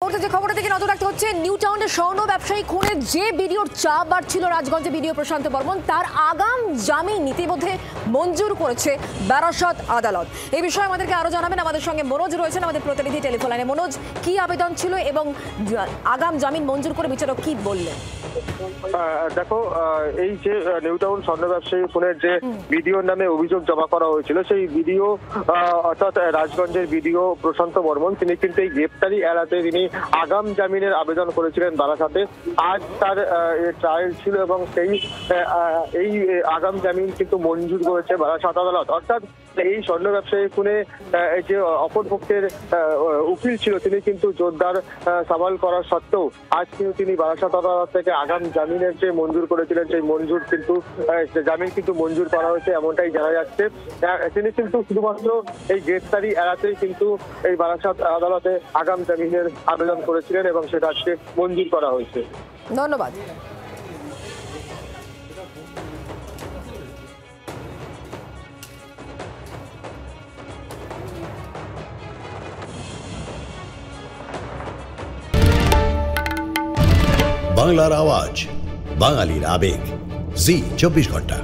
মুহূর্তে যে খবরের দিকে নজর রাখতে হচ্ছে, নিউ টাউনের স্বর্ণ ব্যবসায়ী খুনের যে ভিডিওর চাপ বাড়ছিল রাজগঞ্জে ভিডিও প্রশান্ত বর্মন, তার আগাম জামিন ইতিমধ্যে মঞ্জুর করেছে বারাসত আদালত। এই বিষয়ে আমাদেরকে আরো জানাবেন আমাদের সঙ্গে মনোজ রয়েছেন, আমাদের প্রতিনিধি টেলিফোন লাইনে। মনোজ, কি আবেদন ছিল এবং আগাম জামিন মঞ্জুর করে বিচারক কি বললেন? দেখো, এই যে নিউ টাউন স্বর্ণ ব্যবসায়ী খুনের যে ভিডিওর নামে অভিযোগ জমা করা হয়েছিল, সেই ভিডিও অর্থাৎ রাজগঞ্জের ভিডিও প্রশান্ত বর্মন, তিনি কিন্তু এই গ্রেপ্তারি এড়াতে তিনি আগাম জামিনের আবেদন করেছিলেন বারাসাতে। আজ তার ট্রায়াল ছিল এবং এই আগাম জামিন কিন্তু মঞ্জুর করেছে বারাসাত আদালত। অর্থাৎ এই স্বর্ণ ব্যবসায়ী খুনে যে অপরপক্ষের উকিল ছিল, তিনি কিন্তু জোরদার সওয়াল করার সত্ত্বেও আজ কিন্তু তিনি বারাসাত আদালত থেকে আগাম জামিনের যে মঞ্জুর করেছিলেন, সেই জামিন কিন্তু মঞ্জুর করা হয়েছে, এমনটাই জানা যাচ্ছে। তিনি কিন্তু শুধুমাত্র এই গ্রেপ্তারি এড়াতেই কিন্তু এই বারাসাত আদালতে আগাম জামিনের আবেদন করেছিলেন এবং সেটা আজকে মঞ্জুর করা হয়েছে। ধন্যবাদ। বাংলার আওয়াজ, বাঙালির আবেগ, জি 24 ঘন্টা।